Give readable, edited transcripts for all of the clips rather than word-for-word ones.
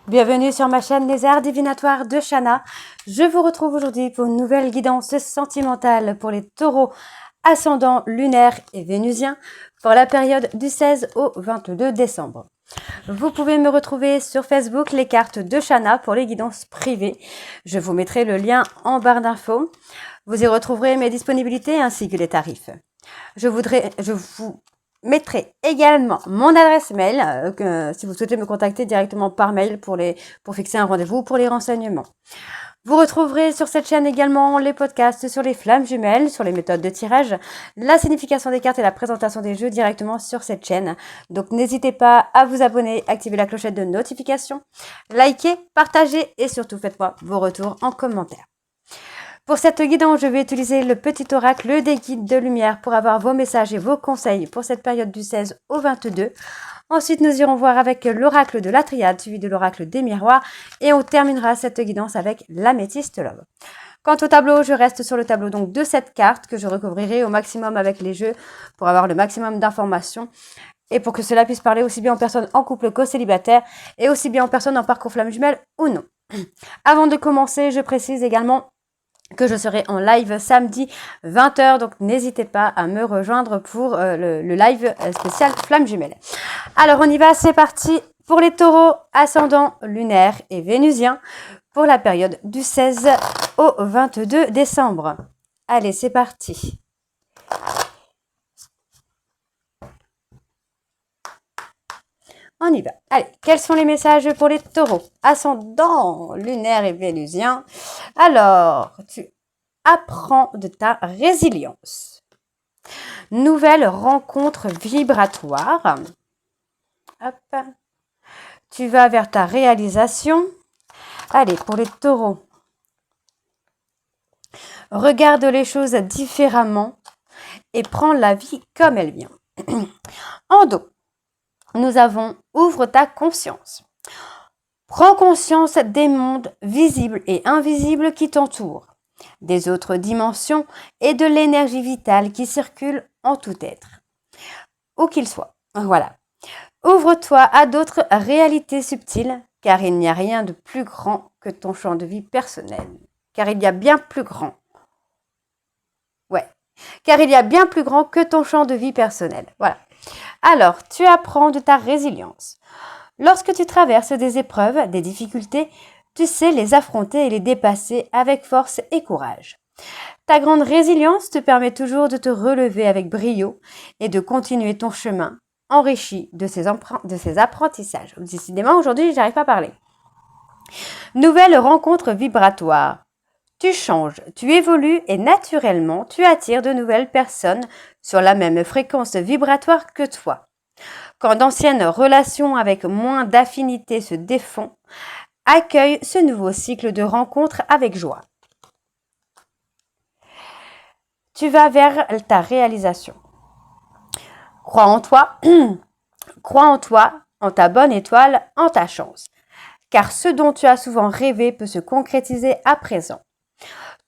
Bienvenue sur ma chaîne Les Arts Divinatoires de Shana. Je vous retrouve aujourd'hui pour une nouvelle guidance sentimentale pour les taureaux ascendants lunaires et vénusiens pour la période du 16 au 22 décembre. Vous pouvez me retrouver sur Facebook, les cartes de Shana pour les guidances privées. Je vous mettrai le lien en barre d'infos. Vous y retrouverez mes disponibilités ainsi que les tarifs. Je vous mettrai également mon adresse mail si vous souhaitez me contacter directement par mail pour fixer un rendez-vous pour les renseignements. Vous retrouverez sur cette chaîne également les podcasts sur les flammes jumelles, sur les méthodes de tirage, la signification des cartes et la présentation des jeux directement sur cette chaîne. Donc n'hésitez pas à vous abonner, activer la clochette de notification, liker, partager et surtout faites-moi vos retours en commentaire. Pour cette guidance, je vais utiliser le petit oracle des guides de lumière pour avoir vos messages et vos conseils pour cette période du 16 au 22. Ensuite, nous irons voir avec l'oracle de la triade, suivi de l'oracle des miroirs, et on terminera cette guidance avec l'améthyste love. Quant au tableau, je reste sur le tableau donc de cette carte que je recouvrirai au maximum avec les jeux pour avoir le maximum d'informations et pour que cela puisse parler aussi bien aux personnes en couple qu'aux célibataires et aussi bien aux personnes en parcours flamme jumelle ou non. Avant de commencer, je précise également que je serai en live samedi 20h, donc n'hésitez pas à me rejoindre pour le live spécial flamme jumelle. Alors on y va, c'est parti pour les taureaux ascendants lunaires et vénusiens pour la période du 16 au 22 décembre. Allez, c'est parti. On y va. Allez, quels sont les messages pour les taureaux ascendants lunaires et vénusiens? Alors, tu apprends de ta résilience. Nouvelle rencontre vibratoire. Hop. Tu vas vers ta réalisation. Allez, pour les taureaux. Regarde les choses différemment et prends la vie comme elle vient. En dos, nous avons ouvre ta conscience. Prends conscience des mondes visibles et invisibles qui t'entourent, des autres dimensions et de l'énergie vitale qui circule en tout être, où qu'il soit. Voilà. Ouvre-toi à d'autres réalités subtiles, car il n'y a rien de plus grand que ton champ de vie personnel. Car il y a bien plus grand. Ouais. Car il y a bien plus grand que ton champ de vie personnel. Voilà. Alors, tu apprends de ta résilience. Lorsque tu traverses des épreuves, des difficultés, tu sais les affronter et les dépasser avec force et courage. Ta grande résilience te permet toujours de te relever avec brio et de continuer ton chemin enrichi de ces apprentissages. Décidément, aujourd'hui, je n'arrive pas à parler. Nouvelle rencontre vibratoire. Tu changes, tu évolues et naturellement, tu attires de nouvelles personnes sur la même fréquence vibratoire que toi. Quand d'anciennes relations avec moins d'affinité se défont, accueille ce nouveau cycle de rencontres avec joie. Tu vas vers ta réalisation. Crois en toi, en ta bonne étoile, en ta chance. Car ce dont tu as souvent rêvé peut se concrétiser à présent.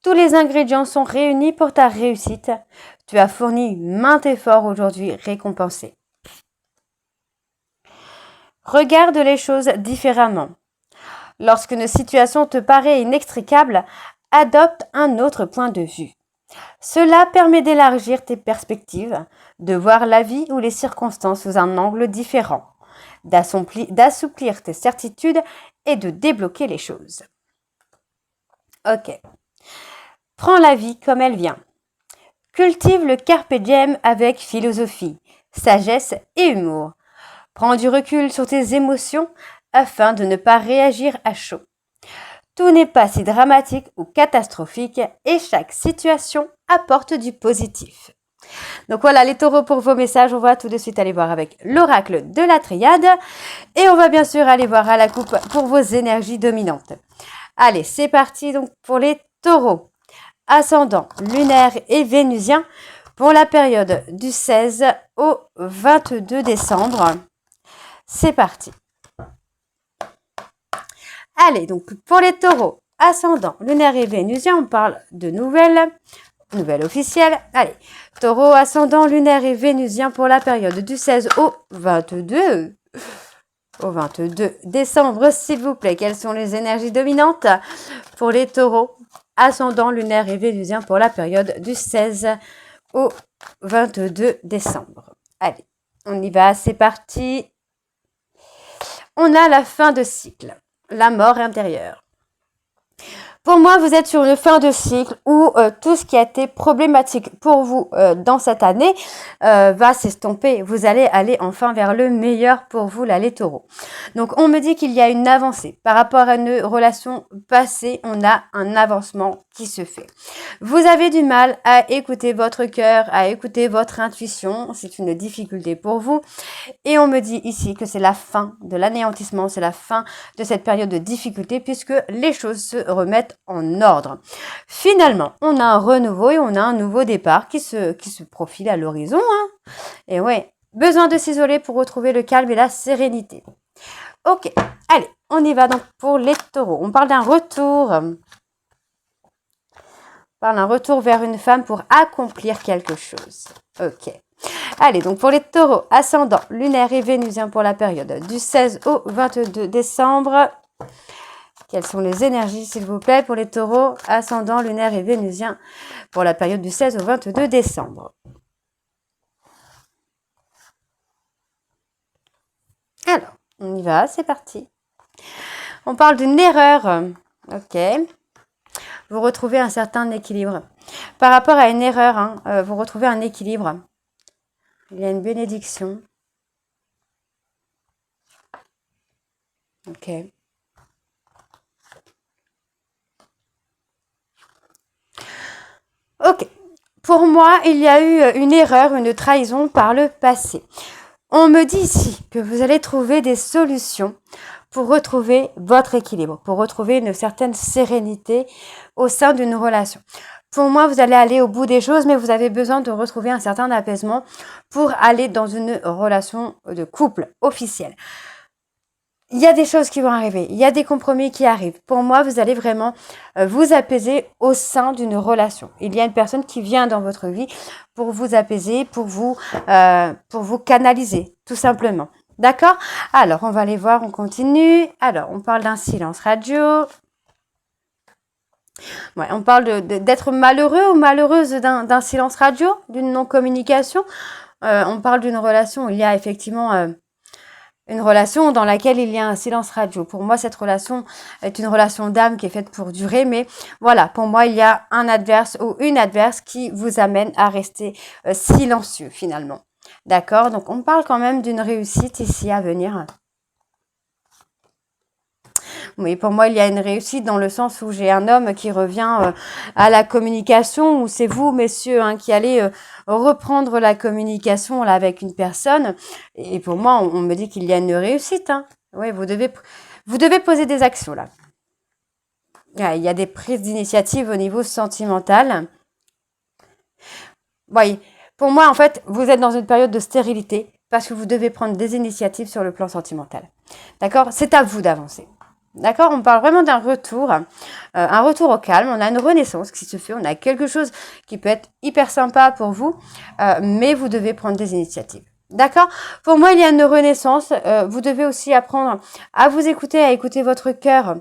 Tous les ingrédients sont réunis pour ta réussite. Tu as fourni maints efforts aujourd'hui récompensés. Regarde les choses différemment. Lorsqu'une situation te paraît inextricable, adopte un autre point de vue. Cela permet d'élargir tes perspectives, de voir la vie ou les circonstances sous un angle différent, d'assouplir tes certitudes et de débloquer les choses. Ok. Prends la vie comme elle vient. Cultive le carpe diem avec philosophie, sagesse et humour. Prends du recul sur tes émotions afin de ne pas réagir à chaud. Tout n'est pas si dramatique ou catastrophique et chaque situation apporte du positif. Donc voilà les taureaux pour vos messages. On va tout de suite aller voir avec l'oracle de la triade et on va bien sûr aller voir à la coupe pour vos énergies dominantes. Allez, c'est parti donc pour les taureaux ascendants lunaires et vénusiens pour la période du 16 au 22 décembre. C'est parti. Allez, donc pour les taureaux ascendants lunaires et vénusiens, on parle de nouvelles officielles. Allez, taureau ascendant lunaire et vénusien pour la période du 16 au 22. au 22 décembre, s'il vous plaît. Quelles sont les énergies dominantes pour les taureaux, ascendant lunaire et vénusien pour la période du 16 au 22 décembre? Allez, on y va, c'est parti. On a la fin de cycle, la mort intérieure. Pour moi, vous êtes sur une fin de cycle où tout ce qui a été problématique pour vous dans cette année va s'estomper. Vous allez aller enfin vers le meilleur pour vous, là, les taureaux. Donc, on me dit qu'il y a une avancée. Par rapport à une relation passée, on a un avancement qui se fait. Vous avez du mal à écouter votre cœur, à écouter votre intuition. C'est une difficulté pour vous. Et on me dit ici que c'est la fin de l'anéantissement, c'est la fin de cette période de difficulté puisque les choses se remettent en ordre. Finalement, on a un renouveau et on a un nouveau départ qui se profile à l'horizon. Hein. Et ouais, besoin de s'isoler pour retrouver le calme et la sérénité. Ok, allez, on y va donc pour les taureaux. On parle d'un retour. On parle d'un retour vers une femme pour accomplir quelque chose. Ok. Allez, donc pour les taureaux, ascendant, lunaire et vénusien pour la période du 16 au 22 décembre. Quelles sont les énergies, s'il vous plaît, pour les taureaux, ascendant, lunaire et vénusien pour la période du 16 au 22 décembre? Alors, on y va, c'est parti. On parle d'une erreur. Ok. Vous retrouvez un certain équilibre. Par rapport à une erreur, hein, vous retrouvez un équilibre. Il y a une bénédiction. Ok. Ok. Pour moi, il y a eu une erreur, une trahison par le passé. On me dit ici que vous allez trouver des solutions pour retrouver votre équilibre, pour retrouver une certaine sérénité au sein d'une relation. Pour moi, vous allez aller au bout des choses, mais vous avez besoin de retrouver un certain apaisement pour aller dans une relation de couple officielle. Il y a des choses qui vont arriver, il y a des compromis qui arrivent. Pour moi, vous allez vraiment vous apaiser au sein d'une relation. Il y a une personne qui vient dans votre vie pour vous apaiser, pour vous canaliser, tout simplement. D'accord? Alors, on va aller voir, on continue. Alors, on parle d'un silence radio. Ouais, on parle d'être malheureux ou malheureuse d'un silence radio, d'une non-communication. On parle d'une relation où il y a effectivement... une relation dans laquelle il y a un silence radio. Pour moi, cette relation est une relation d'âme qui est faite pour durer. Mais voilà, pour moi, il y a un adverse ou une adverse qui vous amène à rester silencieux finalement. D'accord? Donc, on parle quand même d'une réussite ici à venir. Oui, pour moi, il y a une réussite dans le sens où j'ai un homme qui revient à la communication, où c'est vous, messieurs, hein, qui allez reprendre la communication là avec une personne. Et pour moi, on me dit qu'il y a une réussite. Hein. Oui, vous devez poser des actions là. Il y a des prises d'initiative au niveau sentimental. Oui, pour moi, en fait, vous êtes dans une période de stérilité parce que vous devez prendre des initiatives sur le plan sentimental. D'accord? C'est à vous d'avancer. D'accord? On parle vraiment d'un retour, un retour au calme. On a une renaissance qui se fait. On a quelque chose qui peut être hyper sympa pour vous, mais vous devez prendre des initiatives. D'accord? Pour moi, il y a une renaissance. Vous devez aussi apprendre à vous écouter, à écouter votre cœur.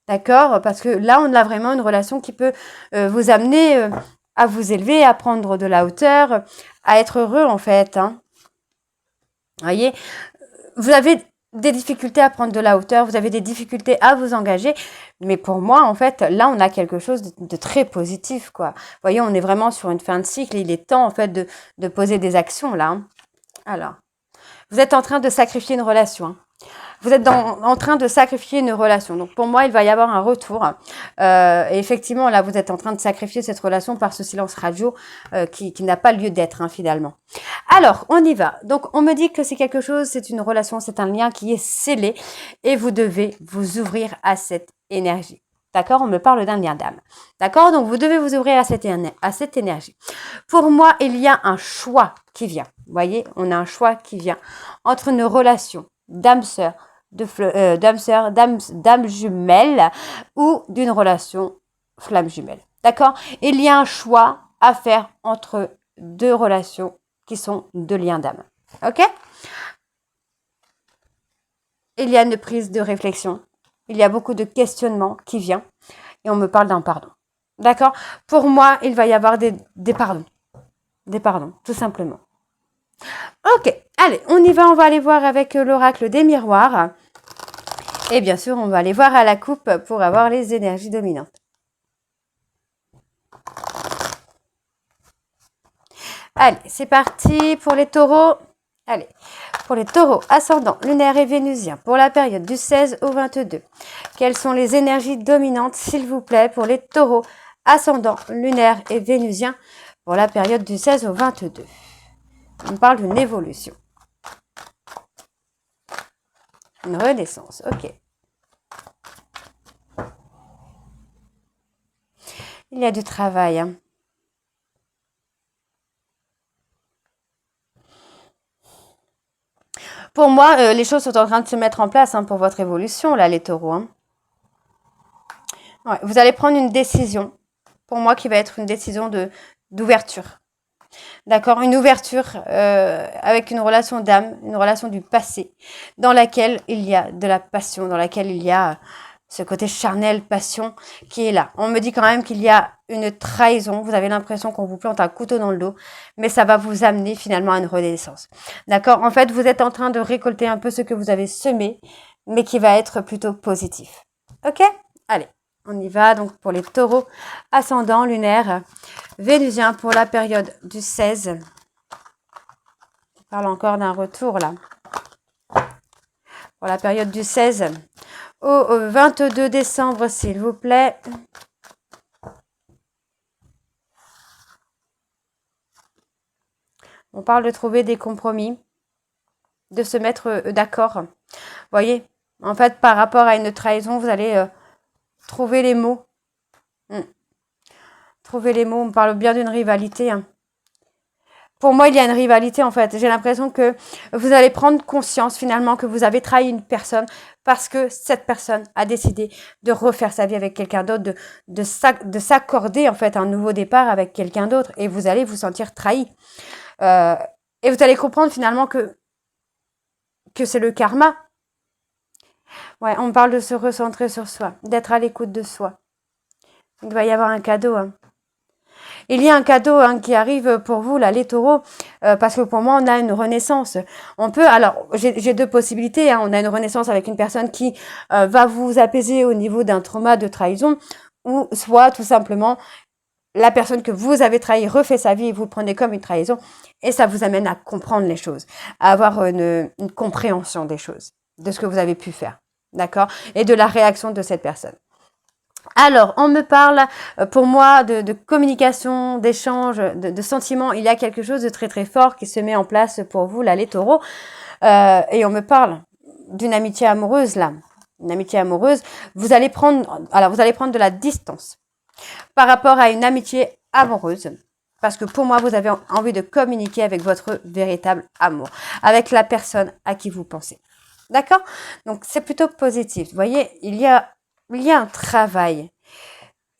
D'accord? Parce que là, on a vraiment une relation qui peut vous amener à vous élever, à prendre de la hauteur, à être heureux en fait. Hein. Vous voyez? Vous avez des difficultés à prendre de la hauteur, vous avez des difficultés à vous engager, mais pour moi, en fait, là, on a quelque chose de très positif, quoi. Vous voyez, on est vraiment sur une fin de cycle, il est temps, en fait, de poser des actions, là. Hein. Alors, vous êtes en train de sacrifier une relation, hein. Vous êtes en train de sacrifier une relation. Donc, pour moi, il va y avoir un retour. Et effectivement, là, vous êtes en train de sacrifier cette relation par ce silence radio qui n'a pas lieu d'être, hein, finalement. Alors, on y va. Donc, on me dit que c'est quelque chose, c'est une relation, c'est un lien qui est scellé et vous devez vous ouvrir à cette énergie. D'accord? On me parle d'un lien d'âme. D'accord? Donc, vous devez vous ouvrir à cette énergie. Pour moi, il y a un choix qui vient. Vous voyez, on a un choix qui vient entre une relation d'âme-sœur, d'âme jumelle ou d'une relation flamme jumelle. D'accord? Il y a un choix à faire entre deux relations qui sont deux liens d'âme. Ok? il y a une prise de réflexion. Il y a beaucoup de questionnements qui viennent. Et on me parle d'un pardon. D'accord? Pour moi, il va y avoir des pardons. Des pardons, tout simplement. Ok, allez, on y va. On va aller voir avec l'oracle des miroirs. Et bien sûr, on va aller voir à la coupe pour avoir les énergies dominantes. Allez, c'est parti pour les taureaux. Allez, pour les taureaux, ascendant, lunaire et vénusien, pour la période du 16 au 22. Quelles sont les énergies dominantes, s'il vous plaît, pour les taureaux, ascendant, lunaire et vénusien, pour la période du 16 au 22. On parle d'une évolution. Une renaissance, ok. Il y a du travail, hein. Pour moi, les choses sont en train de se mettre en place hein, pour votre évolution, là, les taureaux. Hein. Ouais, vous allez prendre une décision, pour moi, qui va être une décision d'ouverture. D'accord? Une ouverture avec une relation d'âme, une relation du passé, dans laquelle il y a de la passion, dans laquelle il y a ce côté charnel, passion qui est là. On me dit quand même qu'il y a une trahison. Vous avez l'impression qu'on vous plante un couteau dans le dos, mais ça va vous amener finalement à une renaissance. D'accord? En fait, vous êtes en train de récolter un peu ce que vous avez semé, mais qui va être plutôt positif. Ok? Allez, on y va. Donc pour les taureaux, ascendant, lunaire, vénusien pour la période du 16. On parle encore d'un retour là. Pour la période du 16 au 22 décembre, s'il vous plaît. On parle de trouver des compromis, de se mettre d'accord. Vous voyez, en fait, par rapport à une trahison, vous allez trouver les mots. Trouver les mots, on parle bien d'une rivalité. Hein. Pour moi, il y a une rivalité en fait. J'ai l'impression que vous allez prendre conscience finalement que vous avez trahi une personne parce que cette personne a décidé de refaire sa vie avec quelqu'un d'autre, de s'accorder en fait un nouveau départ avec quelqu'un d'autre et vous allez vous sentir trahi. Et vous allez comprendre finalement que c'est le karma. Ouais, on parle de se recentrer sur soi, d'être à l'écoute de soi. Il va y avoir un cadeau. Hein. Il y a un cadeau hein, qui arrive pour vous, là, les taureaux, parce que pour moi, on a une renaissance. On peut, alors, j'ai deux possibilités. Hein. On a une renaissance avec une personne qui va vous apaiser au niveau d'un trauma de trahison, ou soit tout simplement, la personne que vous avez trahi refait sa vie et vous le prenez comme une trahison, et ça vous amène à comprendre les choses, à avoir une compréhension des choses, de ce que vous avez pu faire, d'accord? Et de la réaction de cette personne. Alors, on me parle, pour moi, de communication, d'échange, de sentiments. Il y a quelque chose de très très fort qui se met en place pour vous, là, les taureaux. Et on me parle d'une amitié amoureuse, là. Une amitié amoureuse. Vous allez prendre de la distance par rapport à une amitié amoureuse. Parce que pour moi, vous avez envie de communiquer avec votre véritable amour. Avec la personne à qui vous pensez. D'accord? Donc, c'est plutôt positif. Vous voyez, il y a un travail.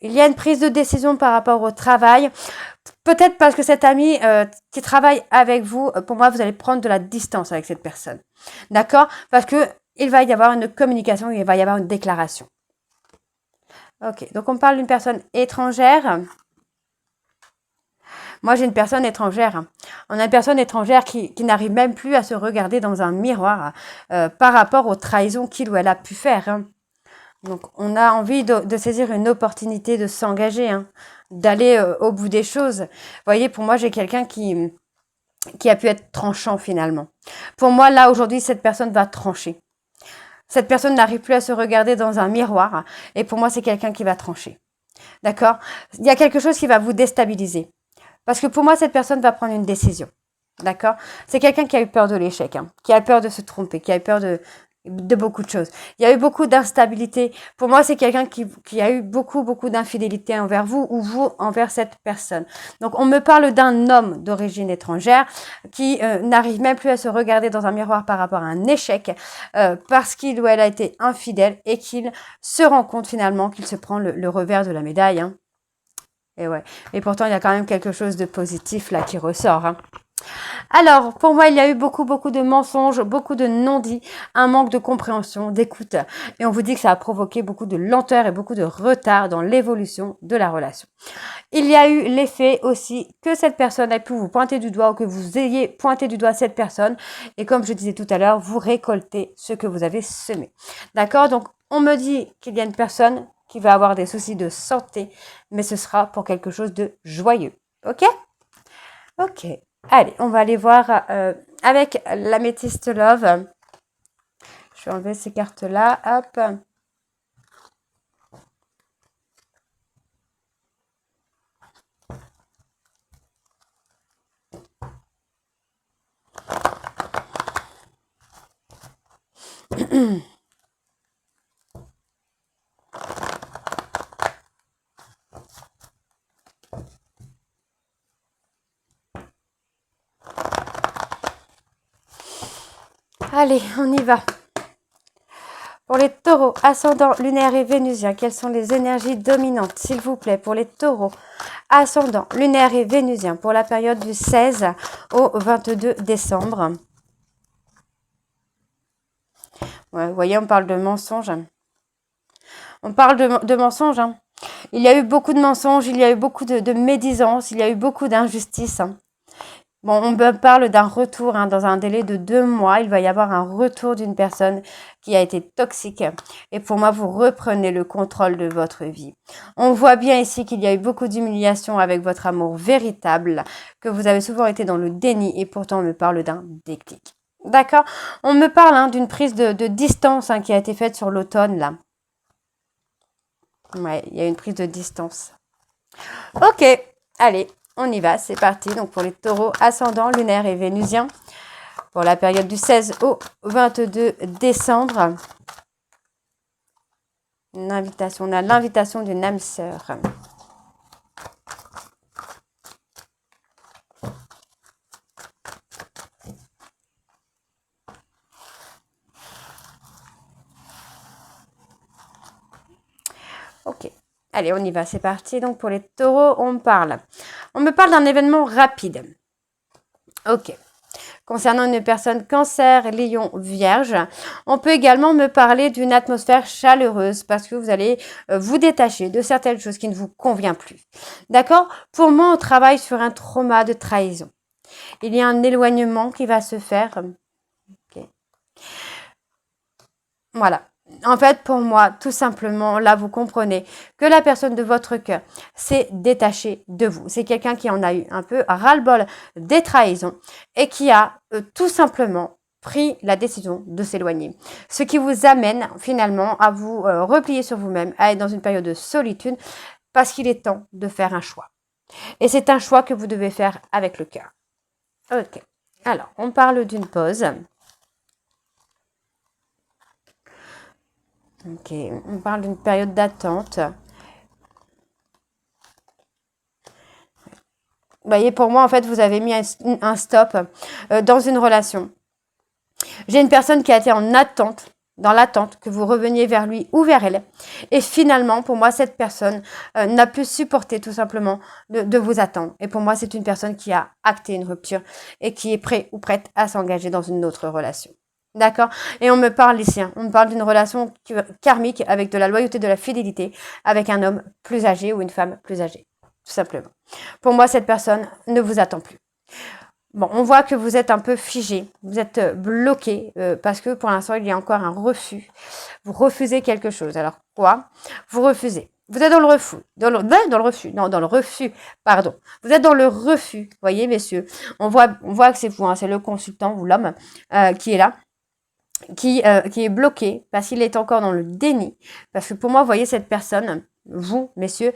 Il y a une prise de décision par rapport au travail. Peut-être parce que cet ami qui travaille avec vous, pour moi, vous allez prendre de la distance avec cette personne. D'accord? Parce que il va y avoir une communication, il va y avoir une déclaration. Ok, donc on parle d'une personne étrangère. Moi, j'ai une personne étrangère. On a une personne étrangère qui n'arrive même plus à se regarder dans un miroir par rapport aux trahisons qu'il ou elle a pu faire. Hein. Donc, on a envie de saisir une opportunité de s'engager, hein, d'aller au bout des choses. Vous voyez, pour moi, j'ai quelqu'un qui a pu être tranchant finalement. Pour moi, là, aujourd'hui, cette personne va trancher. Cette personne n'arrive plus à se regarder dans un miroir. Et pour moi, c'est quelqu'un qui va trancher. D'accord? Il y a quelque chose qui va vous déstabiliser. Parce que pour moi, cette personne va prendre une décision. D'accord? C'est quelqu'un qui a eu peur de l'échec, hein, qui a peur de se tromper, qui a eu peur de beaucoup de choses. Il y a eu beaucoup d'instabilité. Pour moi, c'est quelqu'un qui a eu beaucoup d'infidélité envers vous ou vous envers cette personne. Donc, on me parle d'un homme d'origine étrangère qui n'arrive même plus à se regarder dans un miroir par rapport à un échec parce qu'il ou elle a été infidèle et qu'il se rend compte finalement qu'il se prend le revers de la médaille. Hein. Et ouais. Et pourtant, il y a quand même quelque chose de positif là qui ressort. Hein. Alors, pour moi, il y a eu beaucoup de mensonges, beaucoup de non-dits, un manque de compréhension, d'écoute. Et on vous dit que ça a provoqué beaucoup de lenteur et beaucoup de retard dans l'évolution de la relation. Il y a eu l'effet aussi que cette personne ait pu vous pointer du doigt ou que vous ayez pointé du doigt cette personne. Et comme je disais tout à l'heure, vous récoltez ce que vous avez semé. D'accord? Donc, on me dit qu'il y a une personne qui va avoir des soucis de santé, mais ce sera pour quelque chose de joyeux. Ok? Ok. Allez, on va aller voir avec l'améthyste love. Je vais enlever ces cartes-là. Hop. Allez, on y va. Pour les taureaux, ascendant lunaire et vénusien, quelles sont les énergies dominantes, s'il vous plaît, pour les taureaux, ascendant lunaire et vénusien, pour la période du 16 au 22 décembre. Ouais, vous voyez, on parle de mensonges. On parle de mensonges. Hein. Il y a eu beaucoup de mensonges, il y a eu beaucoup de médisance, il y a eu beaucoup d'injustice. Hein. Bon, on me parle d'un retour dans un délai de 2 mois. Il va y avoir un retour d'une personne qui a été toxique. Et pour moi, vous reprenez le contrôle de votre vie. On voit bien ici qu'il y a eu beaucoup d'humiliation avec votre amour véritable, que vous avez souvent été dans le déni et pourtant on me parle d'un déclic. D'accord? On me parle d'une prise de distance qui a été faite sur l'automne là. Ouais, il y a une prise de distance. Ok, allez. On y va, c'est parti. Donc pour les taureaux, ascendant, lunaire et vénusien. Pour la période du 16 au 22 décembre. Une invitation, on a l'invitation d'une âme sœur. Ok. Allez, on y va, c'est parti. Donc pour les taureaux, on me parle d'un événement rapide. Ok. Concernant une personne cancer, lion, vierge, on peut également me parler d'une atmosphère chaleureuse parce que vous allez vous détacher de certaines choses qui ne vous conviennent plus. D'accord? Pour moi, on travaille sur un trauma de trahison. Il y a un éloignement qui va se faire. Okay. Voilà. En fait, pour moi, tout simplement, là, vous comprenez que la personne de votre cœur s'est détachée de vous. C'est quelqu'un qui en a eu un peu ras-le-bol des trahisons et qui a tout simplement pris la décision de s'éloigner. Ce qui vous amène finalement à vous replier sur vous-même, à être dans une période de solitude parce qu'il est temps de faire un choix. Et c'est un choix que vous devez faire avec le cœur. Ok. Alors, on parle d'une pause. Ok, on parle d'une période d'attente. Vous voyez, pour moi, en fait, vous avez mis un stop dans une relation. J'ai une personne qui a été en attente, dans l'attente, que vous reveniez vers lui ou vers elle. Et finalement, pour moi, cette personne n'a pu supporter tout simplement de vous attendre. Et pour moi, c'est une personne qui a acté une rupture et qui est prêt ou prête à s'engager dans une autre relation. D'accord? Et on me parle ici, on me parle d'une relation karmique avec de la loyauté, de la fidélité, avec un homme plus âgé ou une femme plus âgée, tout simplement. Pour moi, cette personne ne vous attend plus. Bon, on voit que vous êtes un peu figé, vous êtes bloqué parce que pour l'instant, il y a encore un refus. Vous refusez quelque chose. Alors quoi? Vous refusez. Vous êtes dans le refus, dans le refus, pardon. Vous êtes dans le refus, voyez, messieurs. On voit que c'est vous, c'est le consultant ou l'homme qui est là. Qui est bloqué parce qu'il est encore dans le déni. Parce que pour moi, vous voyez cette personne, vous, messieurs,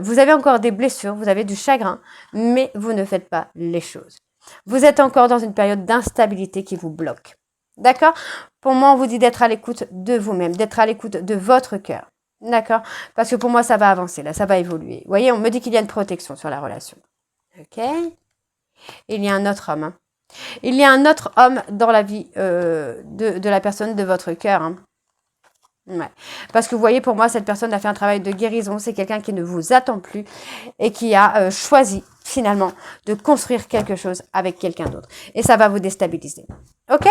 vous avez encore des blessures, vous avez du chagrin, mais vous ne faites pas les choses. Vous êtes encore dans une période d'instabilité qui vous bloque. D'accord? Pour moi, on vous dit d'être à l'écoute de vous-même, d'être à l'écoute de votre cœur. D'accord? Parce que pour moi, ça va avancer, là, ça va évoluer. Vous voyez, on me dit qu'il y a une protection sur la relation. Ok? Il y a un autre homme, hein. Il y a un autre homme dans la vie de la personne de votre cœur. Hein. Ouais. Parce que vous voyez, pour moi, cette personne a fait un travail de guérison. C'est quelqu'un qui ne vous attend plus et qui a choisi finalement de construire quelque chose avec quelqu'un d'autre. Et ça va vous déstabiliser. Ok?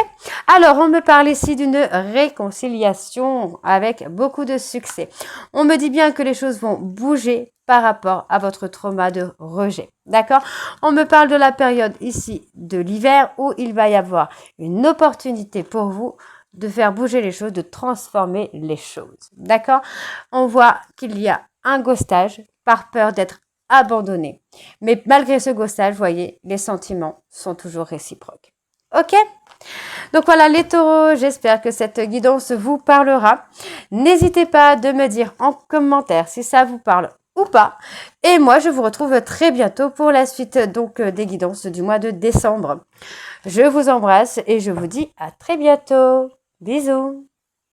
Alors, on me parle ici d'une réconciliation avec beaucoup de succès. On me dit bien que les choses vont bouger par rapport à votre trauma de rejet. D'accord? On me parle de la période ici de l'hiver où il va y avoir une opportunité pour vous de faire bouger les choses, de transformer les choses. D'accord? On voit qu'il y a un ghostage par peur d'être abandonné. Mais malgré ce ghostage, vous voyez, les sentiments sont toujours réciproques. Ok? Donc voilà les taureaux, j'espère que cette guidance vous parlera. N'hésitez pas de me dire en commentaire si ça vous parle ou pas. Et moi, je vous retrouve très bientôt pour la suite donc des guidances du mois de décembre. Je vous embrasse et je vous dis à très bientôt. Bisous.